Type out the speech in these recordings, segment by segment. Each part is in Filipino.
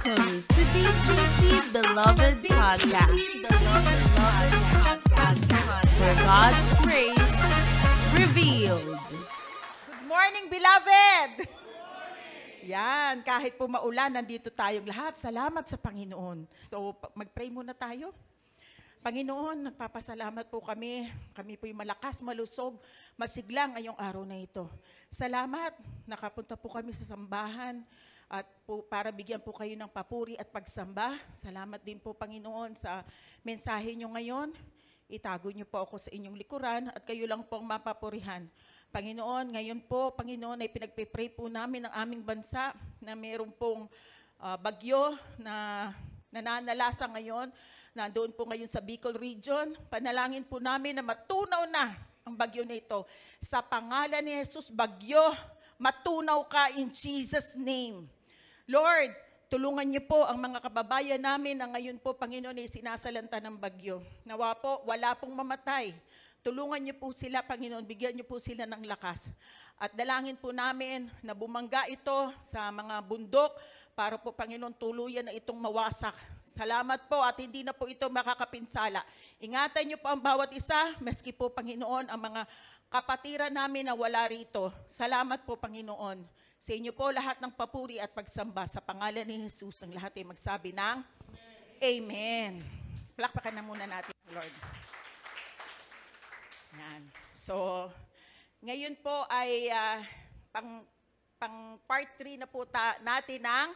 Welcome to BGC Beloved Podcast, where God's grace revealed. Good morning, beloved! Yan, kahit po maulan, nandito tayong lahat. Salamat sa Panginoon. So, mag-pray muna tayo. Panginoon, nagpapasalamat po kami. Kami po yung malakas, malusog, masiglang ngayong araw na ito. Salamat, nakapunta po kami sa sambahan at po, para bigyan po kayo ng papuri at pagsamba. Salamat din po, Panginoon, sa mensahe nyo ngayon. Itago nyo po ako sa inyong likuran at kayo lang pong mapapurihan. Panginoon, ngayon po, Panginoon, ay pinagpipray po namin ang aming bansa na mayroon pong bagyo na nananalasa ngayon. Nandoon po ngayon sa Bicol Region. Panalangin po namin na matunaw na ang bagyo na ito. Sa pangalan ni Jesus, bagyo, matunaw ka in Jesus' name. Lord, tulungan niyo po ang mga kababayan namin na ngayon po, Panginoon, ay sinasalanta ng bagyo. Nawa po, wala pong mamatay. Tulungan niyo po sila, Panginoon, bigyan niyo po sila ng lakas. At dalangin po namin na bumangga ito sa mga bundok para po, Panginoon, tuluyan na itong mawasak. Salamat po at hindi na po ito makakapinsala. Ingatan niyo po ang bawat isa, maski po, Panginoon, ang mga kapatiran namin na wala rito. Salamat po, Panginoon. Sa inyo po lahat ng papuri at pagsamba sa pangalan ni Jesus. Ang lahat ay magsabi ng Amen. Palakpakan na muna natin, Lord. Yan. So, ngayon po ay pang part 3 na po natin ng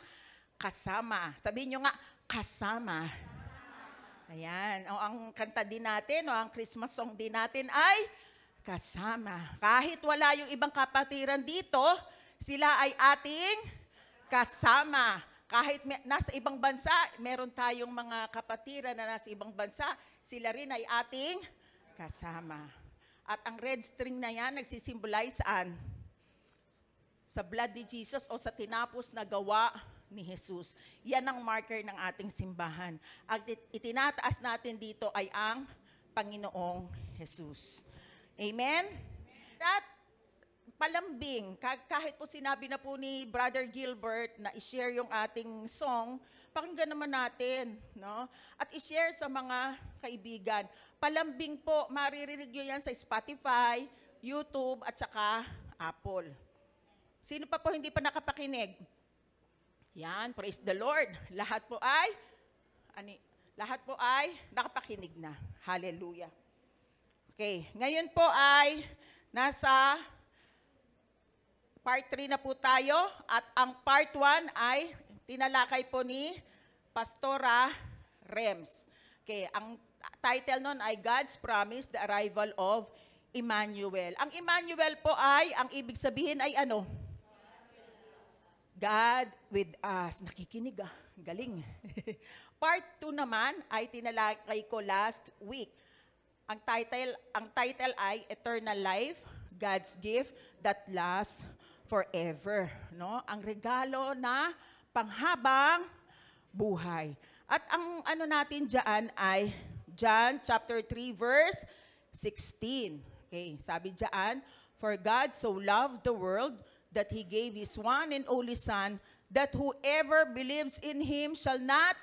kasama. Sabihin nyo nga, kasama. Ayan. O, ang kanta din natin, o ang Christmas song din natin ay kasama. Kahit wala yung ibang kapatiran dito, sila ay ating kasama. Kahit nasa ibang bansa, meron tayong mga kapatiran na nasa ibang bansa, sila rin ay ating kasama. At ang red string na yan, nagsisimbolize saan? Sa blood ni Jesus o sa tinapos na gawa ni Jesus. Yan ang marker ng ating simbahan. At itinataas natin dito ay ang Panginoong Jesus. Amen? At palambing, kahit po sinabi na po ni Brother Gilbert na i-share yung ating song, pakinggan naman natin, no? At i-share sa mga kaibigan. Palambing po, maririnig nyo yan sa Spotify, YouTube, at saka Apple. Sino pa po hindi pa nakapakinig? Yan, praise the Lord. Lahat po ay nakapakinig na. Hallelujah. Okay, ngayon po ay nasa part 3 na po tayo at ang part 1 ay tinalakay po ni Pastora Rems. Okay, ang title nun ay God's Promise, the Arrival of Emmanuel. Ang Emmanuel po ay, ang ibig sabihin ay ano? God with us. Nakikinig galing. Part 2 naman ay tinalakay ko last week. Ang title ay Eternal Life, God's Gift that Lasts Forever, no? Ang regalo na panghabang buhay. At ang ano natin diyan ay John chapter 3 verse 16. Okay, sabi diyan, for God so loved the world that he gave his one and only son, that whoever believes in him shall not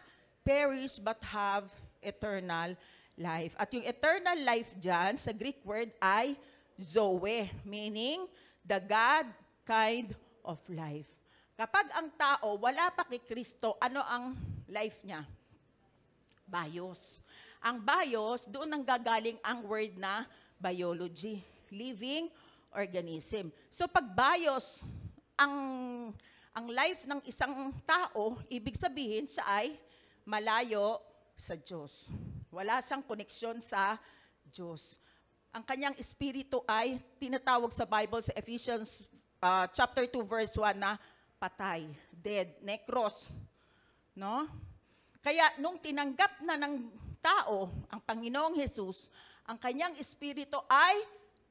perish but have eternal life. At yung eternal life diyan sa Greek word ay Zoe, meaning the God kind of life. Kapag ang tao wala pa kay Kristo, ano ang life niya? Bios. Ang bios, doon ang gagaling ang word na biology, living organism. So pag bios ang life ng isang tao, ibig sabihin siya ay malayo sa Diyos. Wala siyang koneksyon sa Diyos. Ang kanyang espiritu ay tinatawag sa Bible sa Ephesians chapter 2 verse 1 na patay, dead, necros, no? Kaya nung tinanggap na ng tao ang Panginoong Jesus, ang kanyang espiritu ay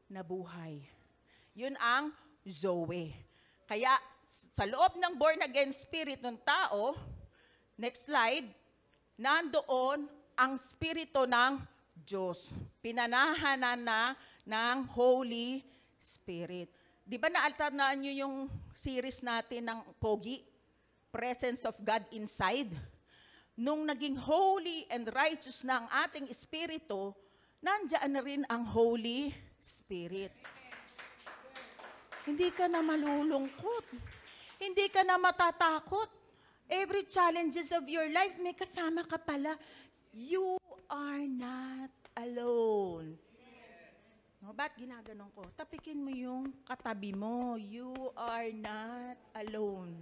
nabuhay. Yun ang Zoe. Kaya sa loob ng born again spirit ng tao, next slide, nandoon ang spirito ng Diyos. Pinanahanan na ng Holy Spirit. Di ba naalternaan nyo yung series natin ng Pogi? presence of God inside. Nung naging holy and righteous na ang ating espiritu, nandiyan na rin ang Holy Spirit. Hindi ka na malulungkot. Hindi ka na matatakot. Every challenges of your life, may kasama ka pala. You are not alone. No, ba't ginaganon ko? Tapikin mo yung katabi mo. You are not alone.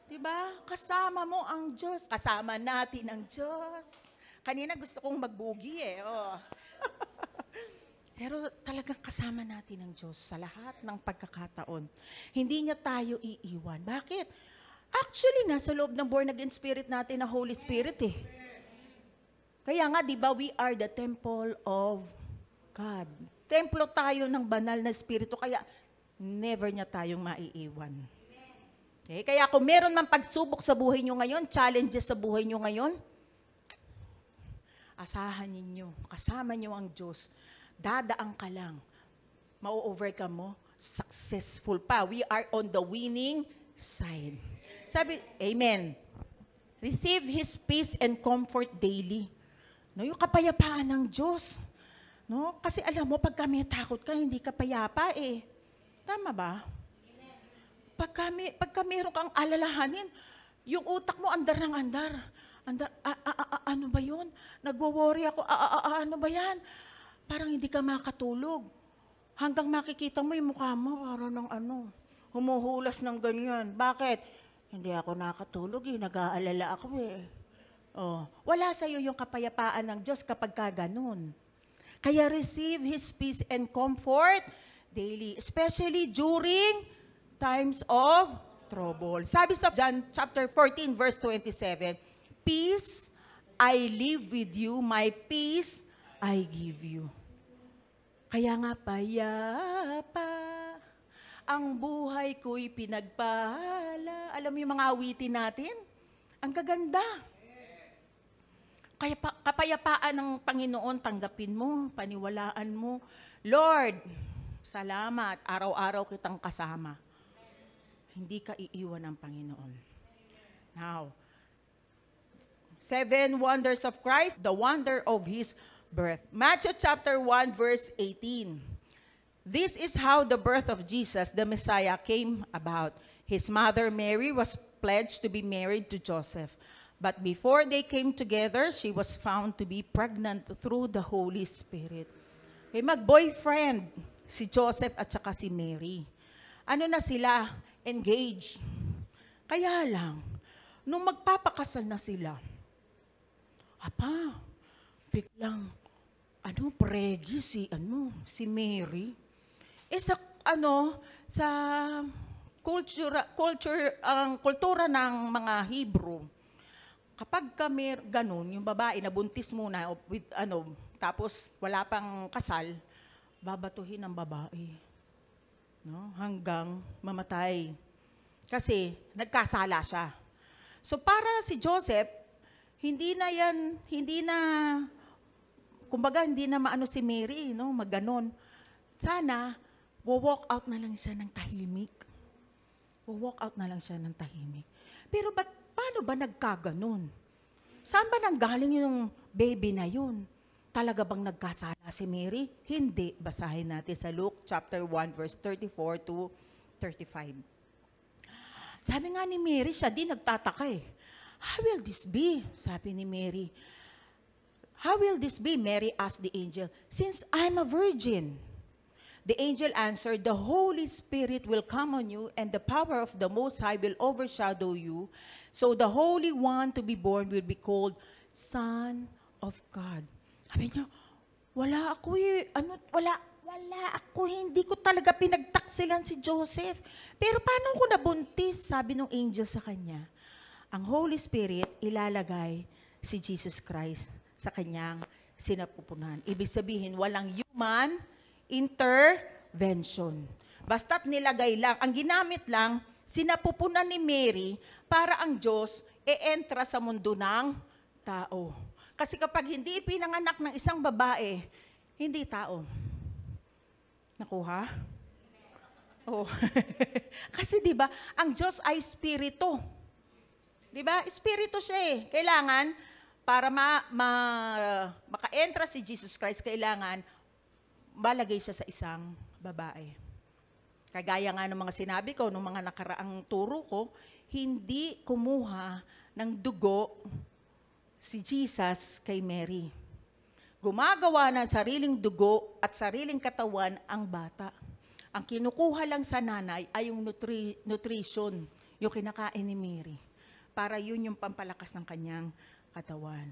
Diba? Kasama mo ang Diyos. Kasama natin ang Diyos. Kanina gusto kong magbugi eh. Oh. Pero talagang kasama natin ang Diyos sa lahat ng pagkakataon. Hindi niya tayo iiwan. Bakit? Actually, nasa loob ng born again spirit natin na Holy Spirit eh. Kaya nga, di ba, we are the temple of God. Templo tayo ng banal na espiritu, kaya never niya tayong maiiwan. Okay? Kaya kung meron man pagsubok sa buhay niyo ngayon, challenges sa buhay niyo ngayon, asahan ninyo, kasama niyo ang Diyos. Dadaan ka lang, mau-overcome mo, successful pa. We are on the winning side. Sabi, Amen. Receive His peace and comfort daily. No, yung kapayapaan ng Diyos. No? Kasi alam mo, pag kami takot ka, hindi ka payapa eh. Tama ba? Pagka meron kang alalahanin, yung utak mo andar ng andar. Ano ba yun? Nagwo-worry ako, ano ba yan? Parang hindi ka makatulog. Hanggang makikita mo yung mukha mo, parang ng humuhulas ng ganyan. Bakit? Hindi ako nakatulog eh, nag-aalala ako eh. Oh, wala sa iyo yung kapayapaan ng Diyos kapag ganun. Kaya receive His peace and comfort daily, especially during times of trouble. Sabi sa John chapter 14 verse 27, peace I leave with you, my peace I give you. Kaya nga payapa ang buhay ko'y pinagpala. Alam mo yung mga awitin natin? Ang gaganda. Kaya kapayapaan ng Panginoon, tanggapin mo, paniwalaan mo. Lord, salamat, araw-araw kitang kasama. Hindi ka iiwan ng Panginoon. Now, 7 wonders of Christ, the wonder of His birth. Matthew chapter 1, verse 18. This is how the birth of Jesus, the Messiah, came about. His mother Mary was pledged to be married to Joseph. But before they came together, she was found to be pregnant through the Holy Spirit. Okay, mag-boyfriend si Joseph at saka si Mary. Ano na sila? Engaged. Kaya lang, nung magpapakasal na sila, biglang, pregi si Mary. Sa kultura ng mga Hebrew, kapag kami ganun, yung babae nabuntis muna, tapos wala pang kasal, babatuhin ang babae. No? Hanggang mamatay. Kasi nagkasala siya. So para si Joseph, hindi na maano si Mary, no? Maganon. Sana, walk out na lang siya ng tahimik. Walk out na lang siya ng tahimik. Pero paano ba nagkaganon? Saan ba nanggaling yung baby na yun? Talaga bang nagkasala si Mary? Hindi. Basahin natin sa Luke chapter 1 verse 34 to 35. Sabi nga ni Mary, siya din nagtataka eh. How will this be? Sabi ni Mary. How will this be? Mary asked the angel, since I'm a virgin. The angel answered, the Holy Spirit will come on you, and the power of the Most High will overshadow you. So the Holy One to be born will be called Son of God. Sabi niya, wala ako, hindi ko talaga pinagtaksilan si Joseph. Pero paano ko nabuntis? Sabi ng angel sa kanya, ang Holy Spirit ilalagay si Jesus Christ sa kanyang sinapupunan. Ibig sabihin, walang human intervention. Basta't nilagay lang, ang ginamit lang, sinapupunan ni Mary para ang Diyos e-entra sa mundo ng tao. Kasi kapag hindi pinanganak ng isang babae, hindi tao. Nakuha? Oh. Kasi 'di ba, ang Diyos ay espiritu. 'Di ba? Espiritu siya eh. Kailangan para maka-entra si Jesus Christ, kailangan malagay siya sa isang babae. Kagaya nga ng mga sinabi ko, ng mga nakaraang turo ko, hindi kumuha ng dugo si Jesus kay Mary. Gumagawa ng sariling dugo at sariling katawan ang bata. Ang kinukuha lang sa nanay ay yung nutrition, yung kinakain ni Mary. Para yun yung pampalakas ng kanyang katawan.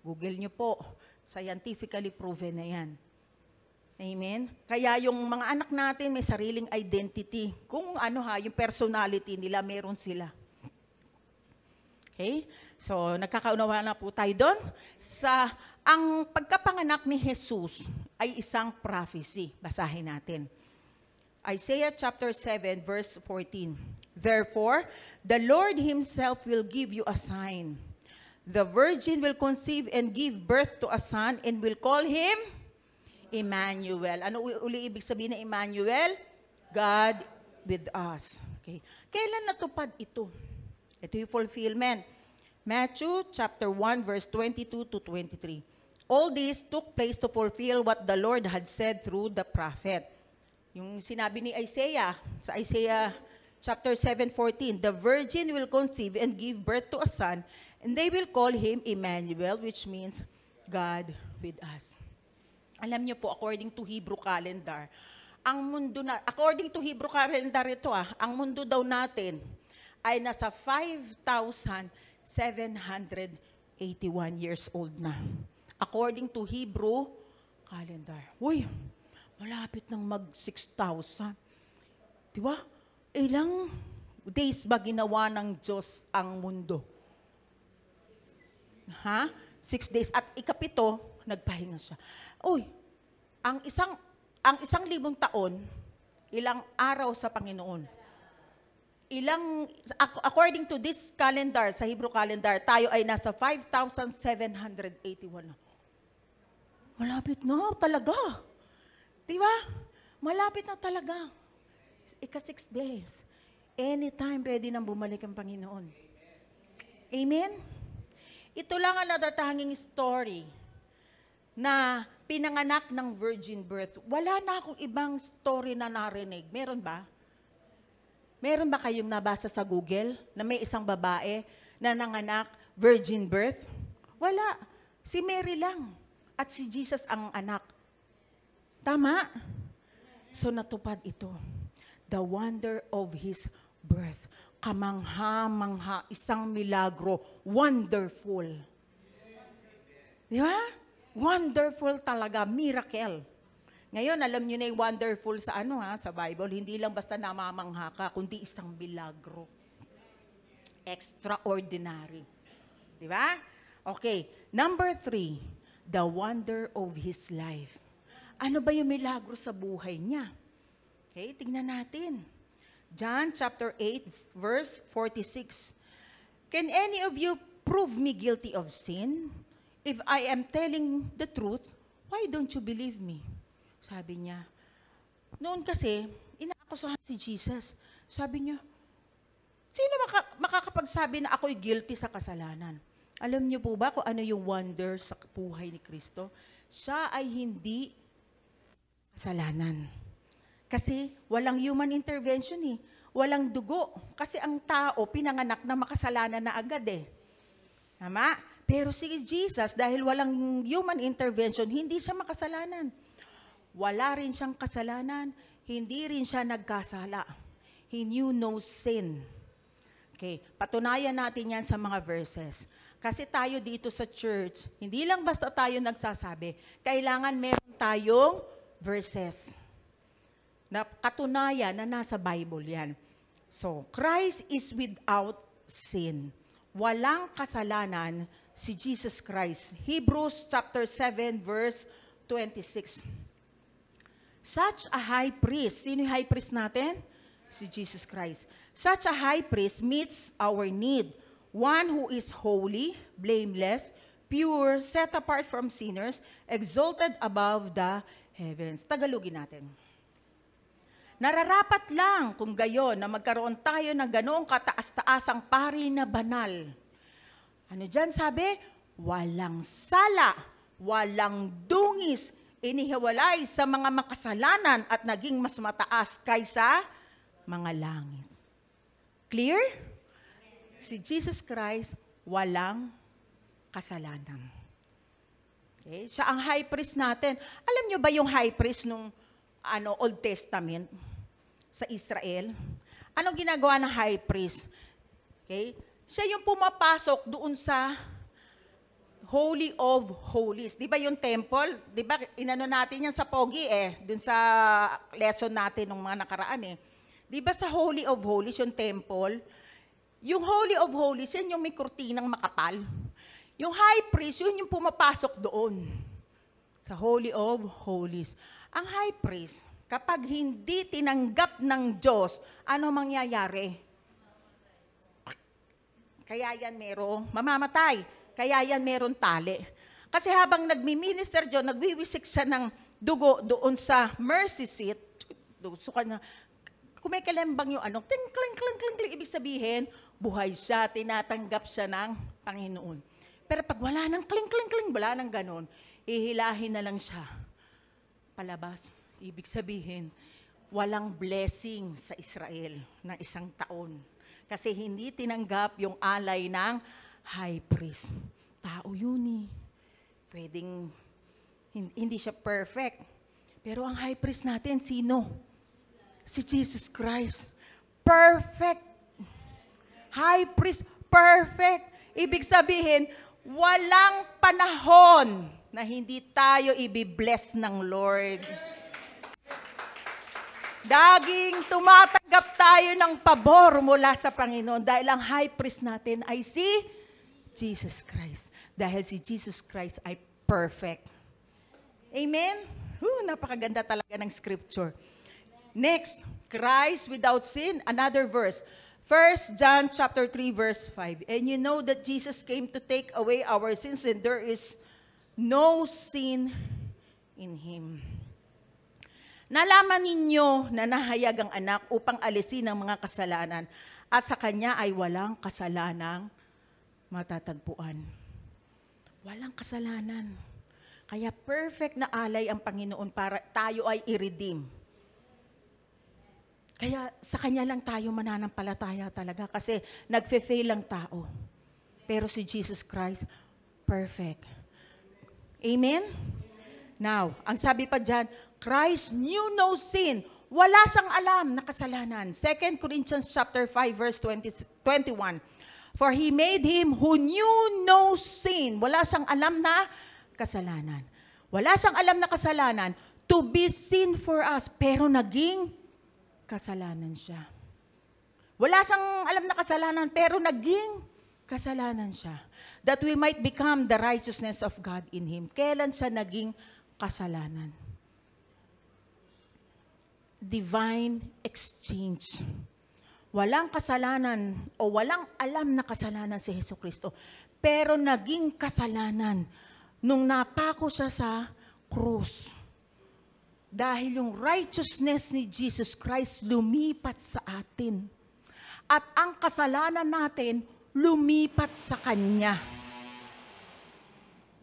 Google nyo po, scientifically proven na yan. Amen? Kaya yung mga anak natin may sariling identity. Kung yung personality nila, meron sila. Okay? So, nagkakaunawa na po tayo doon. Ang pagkapanganak ni Jesus ay isang prophecy. Basahin natin. Isaiah chapter 7, verse 14. Therefore, the Lord Himself will give you a sign. The virgin will conceive and give birth to a son and will call him Emmanuel. Ano uli ibig sabihin ng Emmanuel? God with us. Okay. Kailan natupad ito? Ito yung fulfillment. Matthew chapter 1 verse 22 to 23. All this took place to fulfill what the Lord had said through the prophet. Yung sinabi ni Isaiah, sa Isaiah chapter 7:14, the virgin will conceive and give birth to a son, and they will call him Emmanuel, which means God with us. Alam niyo po, according to Hebrew calendar, according to Hebrew calendar ito ang mundo daw natin ay nasa 5,781 years old na. According to Hebrew calendar. Uy, malapit nang mag 6,000. Di ba? Ilang days ba ginawa ng Diyos ang mundo? 6 days. At ikapito, nagpahinga siya. Uy, ang isang 1,000 taon, ilang araw sa Panginoon? According to this calendar, sa Hebrew calendar, tayo ay nasa 5,781 na. Malapit na talaga. Di ba? Malapit na talaga. 6 days. Anytime pwede nang bumalik ang Panginoon. Amen? Ito lang ang natatanging story na pinanganak ng virgin birth. Wala na akong ibang story na narinig. Meron ba? Meron ba kayong nabasa sa Google na may isang babae na nanganak virgin birth? Wala. Si Mary lang. At si Jesus ang anak. Tama? So natupad ito. The wonder of His birth. Kamangha-mangha, isang milagro. Wonderful. Di ba? Wonderful talaga, miracle. Ngayon, alam niyo na yung wonderful sa sa Bible, hindi lang basta namamangha ka, kundi isang milagro. Extraordinary. Di ba? Okay, number 3, the wonder of His life. Ano ba yung milagro sa buhay niya? Okay, tingnan natin. John chapter 8, verse 46. Can any of you prove me guilty of sin? If I am telling the truth, why don't you believe me? Sabi niya. Noon kasi, inaakusahan si Jesus. Sabi niya, sino makakapagsabi na ako'y guilty sa kasalanan? Alam niyo po ba kung ano yung wonder sa buhay ni Kristo? Siya ay hindi kasalanan. Kasi walang human intervention eh. Walang dugo. Kasi ang tao, pinanganak na makasalanan na agad eh. Tama? Pero si Jesus, dahil walang human intervention, hindi siya makasalanan. Wala rin siyang kasalanan. Hindi rin siya nagkasala. He knew no sin. Okay, patunayan natin yan sa mga verses. Kasi tayo dito sa church, hindi lang basta tayo nagsasabi, kailangan meron tayong verses. Na katunayan na nasa Bible yan. So, Christ is without sin. Walang kasalanan si Jesus Christ. Hebrews chapter 7 verse 26. Such a high priest. Sino yung high priest natin? Si Jesus Christ. Such a high priest meets our need. One who is holy, blameless, pure, set apart from sinners, exalted above the heavens. Tagalogin natin. Nararapat lang kung gayon na magkaroon tayo ng ganoong kataas-taasang pari na banal. Ano dyan sabi? Walang sala, walang dungis, inihiwalay sa mga makasalanan at naging mas mataas kaysa mga langit. Clear? Si Jesus Christ, walang kasalanan. Okay? Siya ang high priest natin. Alam nyo ba yung high priest nung Old Testament sa Israel? Anong ginagawa ng high priest? Okay? Siya yung pumapasok doon sa Holy of Holies. Di ba yung temple? Di ba inano natin yan sa Pogi doon sa lesson natin ng mga nakaraan Di ba sa Holy of Holies, yung temple? Yung Holy of Holies, yan yung may kurtinang makapal. Yung high priest, yun yung pumapasok doon sa Holy of Holies. Ang high priest, kapag hindi tinanggap ng Diyos, ano mangyayari? Kaya yan merong mamamatay. Kaya yan meron tali. Kasi habang nagmi-minister Diyos, nagwiwisik siya ng dugo doon sa mercy seat. So, kung may kalembang yung kling, kling, kling, kling, kling, ibig sabihin, buhay siya, tinatanggap siya ng Panginoon. Pero pag wala nang kling, kling, kling, wala nang ganon, ihilahin na lang siya palabas. Ibig sabihin, walang blessing sa Israel ng isang taon. Kasi hindi tinanggap yung alay ng high priest. Tao yun Pwedeng, hindi siya perfect. Pero ang high priest natin, sino? Si Jesus Christ. Perfect. High priest, perfect. Ibig sabihin, walang panahon na hindi tayo ibibless ng Lord. Daging tumatanggap tayo ng pabor mula sa Panginoon dahil ang high priest natin ay si Jesus Christ. Dahil si Jesus Christ ay perfect. Amen? Napakaganda talaga ng scripture. Next, Christ without sin, another verse. 1 John chapter 3 verse 5. And you know that Jesus came to take away our sins and there is no sin in Him. Nalaman ninyo na nahayag ang anak upang alisin ang mga kasalanan at sa Kanya ay walang kasalanang matatagpuan. Walang kasalanan. Kaya perfect na alay ang Panginoon para tayo ay i-redeem. Kaya sa Kanya lang tayo mananampalataya talaga kasi nagfe-fail ang tao. Pero si Jesus Christ, perfect. Amen? Now, ang sabi pa dyan, Christ knew no sin. Wala siyang alam na kasalanan. 2 Corinthians chapter 5 verse 21. For He made Him who knew no sin. Wala siyang alam na kasalanan. Wala siyang alam na kasalanan to be sin for us. Pero naging kasalanan siya. Wala siyang alam na kasalanan, pero naging kasalanan siya. That we might become the righteousness of God in Him. Kailan siya naging kasalanan? Divine exchange. Walang kasalanan o walang alam na kasalanan si Jesucristo, pero naging kasalanan nung napako siya sa krus. Dahil yung righteousness ni Jesus Christ lumipat sa atin. At ang kasalanan natin lumipat sa Kanya.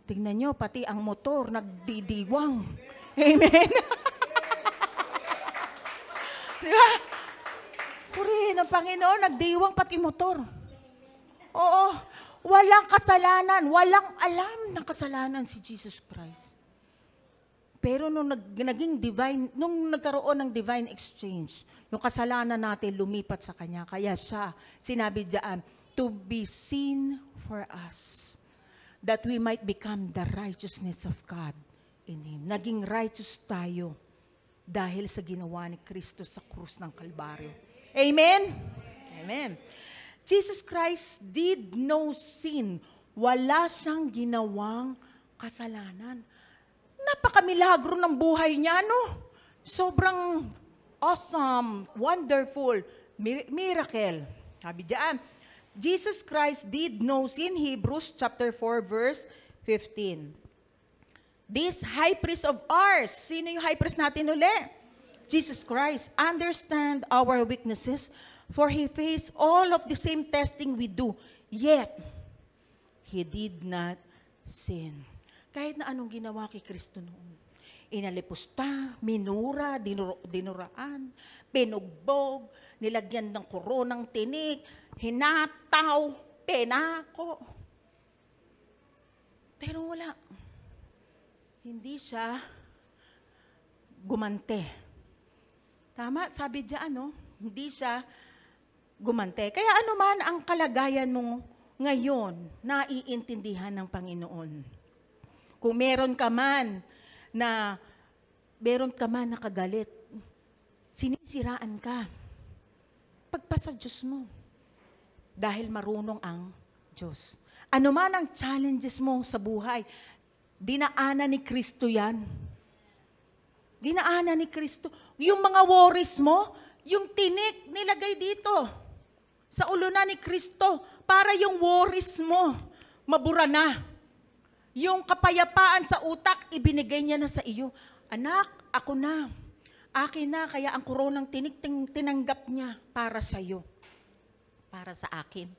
Tingnan nyo, pati ang motor nagdidiwang. Amen? Diba? Purihin ang Panginoon, nagdiwang pati motor. Oo, walang kasalanan, walang alam na kasalanan si Jesus Christ. Pero nung nagkaroon ng divine exchange, yung kasalanan natin lumipat sa Kanya. Kaya siya, sinabi diyan, to be sin for us, that we might become the righteousness of God in Him. Naging righteous tayo dahil sa ginawa ni Kristo sa krus ng Kalbaryo. Amen? Amen. Jesus Christ did no sin. Wala siyang ginawang kasalanan. Napakamilagro ng buhay niya, no? Sobrang awesome, wonderful, miracle. Sabi diyan, Jesus Christ did no sin, Hebrews chapter 4 verse 15. This high priest of ours, sino yung high priest natin uli? Jesus Christ understand our weaknesses, for He faced all of the same testing we do, yet He did not sin. Kahit na anong ginawa kay Kristo noon. Inalipusta, minura, dinuraan, pinugbog, nilagyan ng koronang tinik, hinataw, penako. Pero wala. Hindi siya gumante. Tama? Sabi diyan, no? Hindi siya gumante. Kaya ano man ang kalagayan mo ngayon, naiintindihan ng Panginoon. Kung meron ka man nakagalit, sinisiraan ka, pagpasa Diyos mo. Dahil marunong ang Diyos. Ano man ang challenges mo sa buhay, dinaanan ni Kristo yan. Dinaanan ni Kristo. Yung mga worries mo, yung tinik nilagay dito sa ulo na ni Kristo para yung worries mo mabura na. Yung kapayapaan sa utak, ibinigay niya na sa iyo. Anak, ako na. Akin na, kaya ang koronang tinik tinanggap niya para sa iyo. Para sa akin.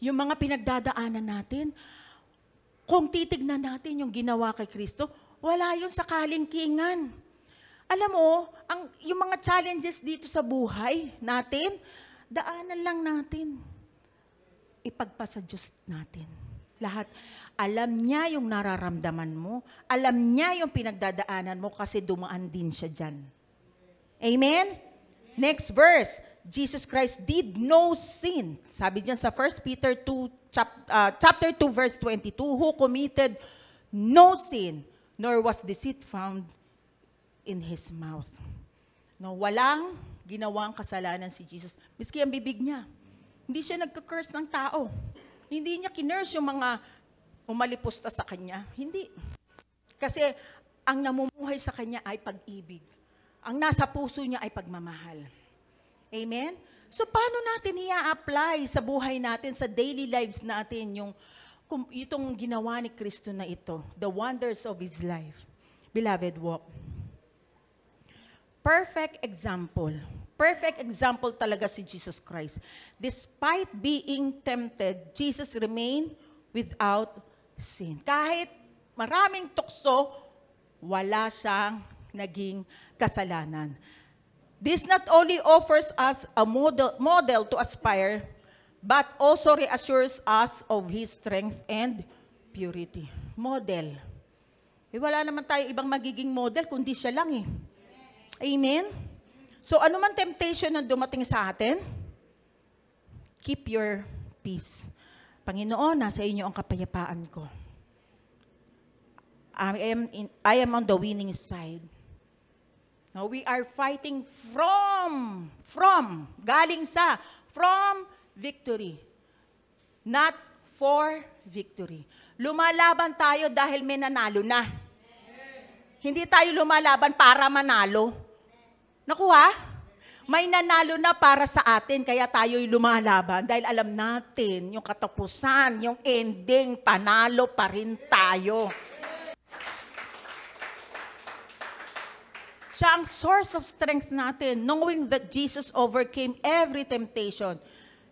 Yung mga pinagdadaanan natin, kung titignan natin yung ginawa kay Kristo, wala yun sa kalingkingan. Alam mo, yung mga challenges dito sa buhay natin, daanan lang natin. Ipagpasa Diyos natin. Lahat. Alam niya yung nararamdaman mo. Alam niya yung pinagdadaanan mo kasi dumaan din siya dyan. Amen? Next verse. Jesus Christ did no sin. Sabi diyan sa 1 Peter 2, chapter 2, verse 22, who committed no sin, nor was deceit found in His mouth. No, walang ginawang kasalanan si Jesus. Miski ang bibig niya. Hindi siya nagka-curse ng tao. Hindi niya kinurse yung mga umalipusta sa kanya. Hindi. Kasi ang namumuhay sa kanya ay pag-ibig. Ang nasa puso niya ay pagmamahal. Amen? So, paano natin i-apply sa buhay natin, sa daily lives natin, itong ginawa ni Kristo na ito, the wonders of His life? Beloved, walk. Perfect example. Perfect example talaga si Jesus Christ. Despite being tempted, Jesus remained without sin. Kahit maraming tukso, wala siyang naging kasalanan. This not only offers us a model to aspire, but also reassures us of His strength and purity. Model. Wala naman tayo ibang magiging model, kundi siya lang eh. Amen? So ano man temptation na dumating sa atin, keep your peace. Panginoon, nasa inyo ang kapayapaan ko. I am on the winning side. Now, we are fighting from victory. Not for victory. Lumalaban tayo dahil may nanalo na. Hindi tayo lumalaban para manalo. Nakuha? May nanalo na para sa atin, kaya tayo'y lumalaban. Dahil alam natin, yung katapusan, yung ending, panalo pa rin tayo. Siya ang source of strength natin, knowing that Jesus overcame every temptation,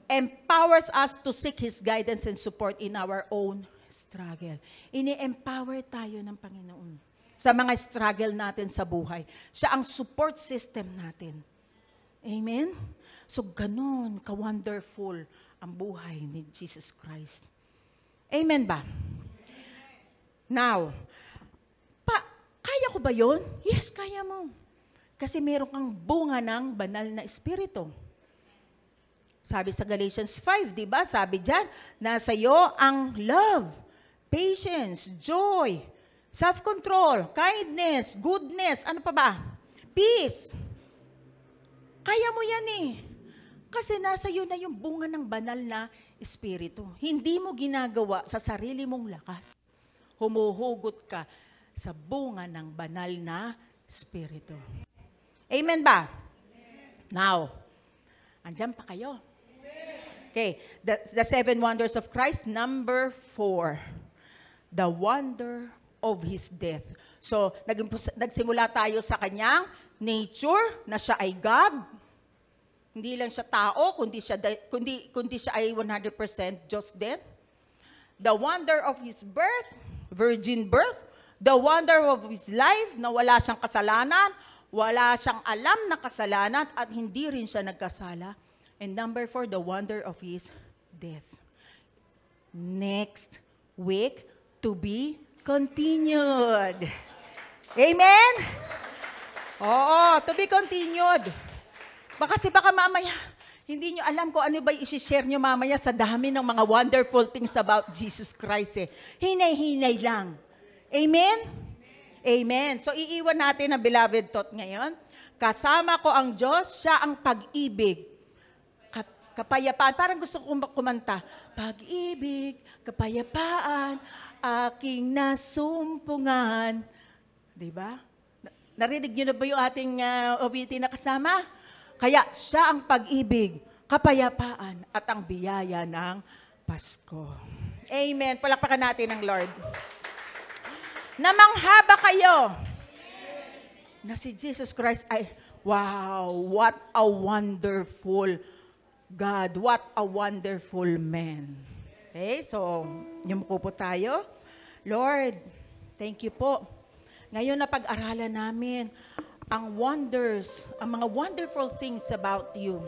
empowers us to seek His guidance and support in our own struggle. Ini-empower tayo ng Panginoon sa mga struggle natin sa buhay. Siya ang support system natin. Amen? So, ganun ka-wonderful ang buhay ni Jesus Christ. Amen ba? Now, kaya ko ba yun? Yes, kaya mo. Kasi meron kang bunga ng banal na espiritu. Sabi sa Galatians 5, di ba? Sabi dyan, nasa iyo ang love, patience, joy, self-control, kindness, goodness, ano pa ba? Peace. Kaya mo yan eh. Kasi nasa iyo na yung bunga ng banal na espiritu. Hindi mo ginagawa sa sarili mong lakas. Humuhugot ka sa bunga ng banal na espiritu. Amen ba? Now, andyan pa kayo. Okay, the 7 wonders of Christ. Number 4, the wonder of His death. So, nagsimula tayo sa kanyang nature na siya ay God. Hindi lang siya tao, kundi siya ay 100% Diyos din. The wonder of His birth, virgin birth, the wonder of His life, na wala siyang kasalanan, wala siyang alam na kasalanan, at hindi rin siya nagkasala. And number 4, the wonder of His death. Next week, to be continued. Amen? Oo, to be continued. Baka mamaya, hindi nyo alam kung ano ba i-share nyo mamaya sa dami ng mga wonderful things about Jesus Christ eh. Hinay-hinay lang. Amen? Amen. So iiwan natin ang beloved thought ngayon. Kasama ko ang Diyos, siya ang pag-ibig. Kapayapaan. Parang gusto kong kumanta. Pag-ibig, kapayapaan, aking nasumpungan. Diba? Narinig nyo na ba yung ating OBT na kasama? Kaya siya ang pag-ibig, kapayapaan, at ang biyaya ng Pasko. Amen. Palakpakan natin ang Lord. Namanghaba kayo na si Jesus Christ ay, wow, what a wonderful God, what a wonderful man. Okay, so, yumuko po tayo. Lord, thank you po. Ngayon na pag-aralan namin ang wonders, ang mga wonderful things about you.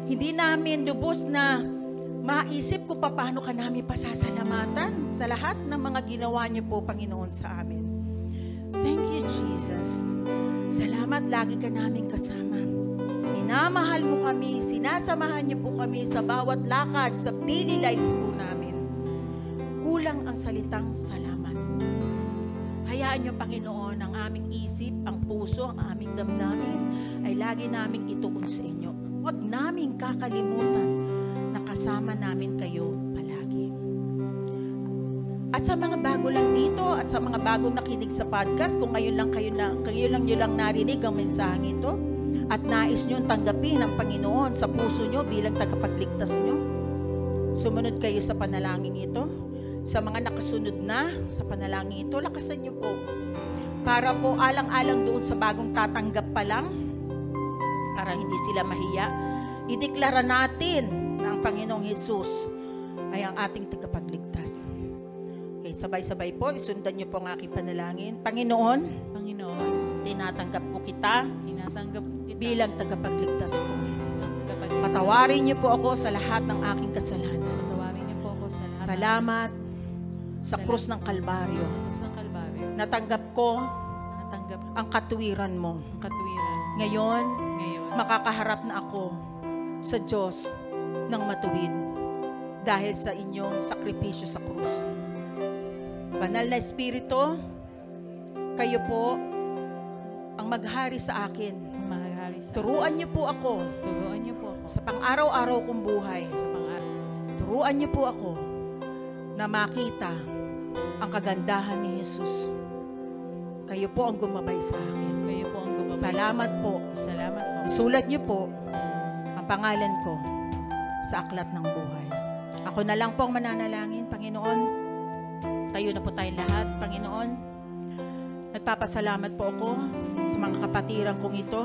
Hindi namin lubos na maisip kung paano ka namin pasasalamatan sa lahat ng mga ginawa niyo po, Panginoon, sa amin. Thank you, Jesus. Salamat, lagi ka namin kasama. Minamahal mo kami, sinasamahan niyo po kami sa bawat lakad, sa daily lives po namin. Kulang ang salitang salamat. Hayaan niyo, Panginoon, ang aming isip, ang puso, ang aming damdamin ay lagi naming ituon sa inyo. Huwag naming kakalimutan na kasama namin kayo palagi. At sa mga bago lang dito at sa mga bagong nakinig sa podcast, kung ngayon lang nyo lang narinig ang mensaheng ito at nais nyo tanggapin ang Panginoon sa puso nyo bilang tagapagligtas nyo, sumunod kayo sa panalangin ito. Sa mga nakasunod na sa panalangin ito, lakasan nyo po. Para po alang-alang doon sa bagong tatanggap pa lang, para hindi sila mahiya, ideklara natin na ang Panginoong Jesus ay ang ating tagapagligtas. Okay, sabay-sabay po, isundan nyo po ang aking panalangin. Panginoon, tinatanggap po kita bilang tagapagligtas ko. Patawarin niyo po ako sa lahat ng aking kasalanan. Salamat sa krus ng Kalbaryo. Natanggap ko ang katuwiran mo. Ngayon, makakaharap na ako sa Diyos ng matuwid dahil sa inyong sakripisyo sa krus. Banal na Espiritu, kayo po ang maghari sa akin. Turuan niyo po ako sa pang-araw-araw kong buhay. Turuan niyo po ako na makita ang kagandahan ni Jesus. Kayo po ang gumabay sa akin. Salamat po. Isulat niyo po ang pangalan ko sa aklat ng buhay. Ako na lang po ang mananalangin, Panginoon. Tayo na po tayo lahat, Panginoon. Nagpapasalamat po ako sa mga kapatiran kong ito,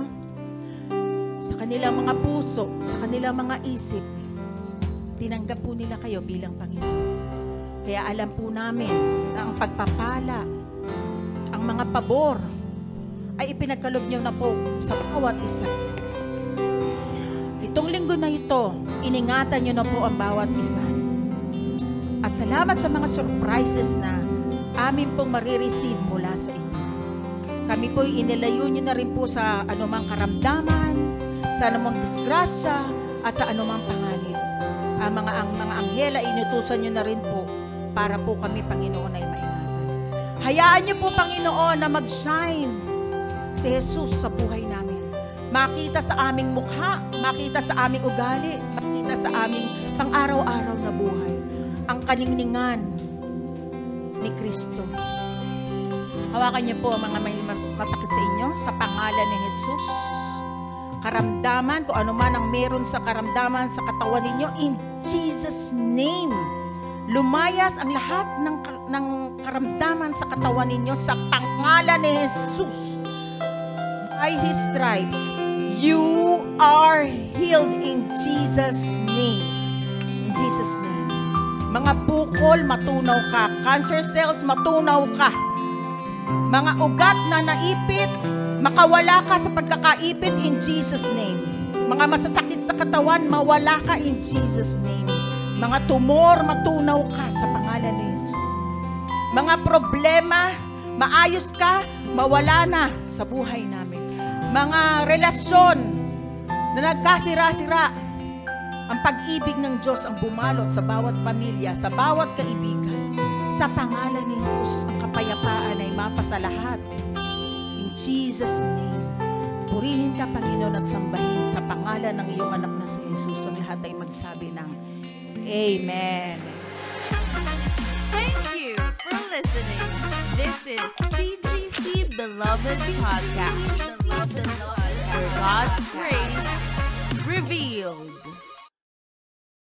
sa kanilang mga puso, sa kanilang mga isip. Tinanggap po nila kayo bilang Panginoon. Kaya alam po namin na ang pagpapala, ang mga pabor, ay ipinagkalob niyo na po sa bawat isa. Itong linggo na ito, iningatan niyo na po ang bawat isa. At salamat sa mga surprises na amin pong marireceive mula sa inyo. Kami po inilayo niyo na rin po sa anumang karamdaman, sa anumang disgrasya, at sa anumang panganib. Ang mga anghel ay inutusan niyo na rin po para po kami, Panginoon, ay maingatan. Hayaan niyo po, Panginoon, na mag-shine si Jesus sa buhay namin. Makita sa aming mukha, makita sa aming ugali, makita sa aming pang-araw-araw na buhay. Ang kaningningan ni Kristo. Hawakan niyo po ang mga may masakit sa inyo sa pangalan ni Jesus. Karamdaman, kung ano man ang meron sa karamdaman sa katawan ninyo, in Jesus' name. Lumayas ang lahat ng karamdaman sa katawan ninyo sa pangalan ni Jesus. By His stripes, you are healed in Jesus' name. In Jesus' name. Mga bukol, matunaw ka. Cancer cells, matunaw ka. Mga ugat na naipit, makawala ka sa pagkakaipit in Jesus' name. Mga masasakit sa katawan, mawala ka in Jesus' name. Mga tumor, matunaw ka sa pangalan ni Jesus. Mga problema, maayos ka, mawala na sa buhay namin. Mga relasyon na nagkasira-sira, ang pag-ibig ng Diyos ang bumalot sa bawat pamilya, sa bawat kaibigan. Sa pangalan ni Jesus, ang kapayapaan ay mapasa lahat. In Jesus' name, purihin ka, Panginoon, at sambahin sa pangalan ng iyong anak na si Jesus. Ang lahat ay magsabi ng Amen. Thank you for listening. This is PGC Beloved Podcast, where God's grace revealed.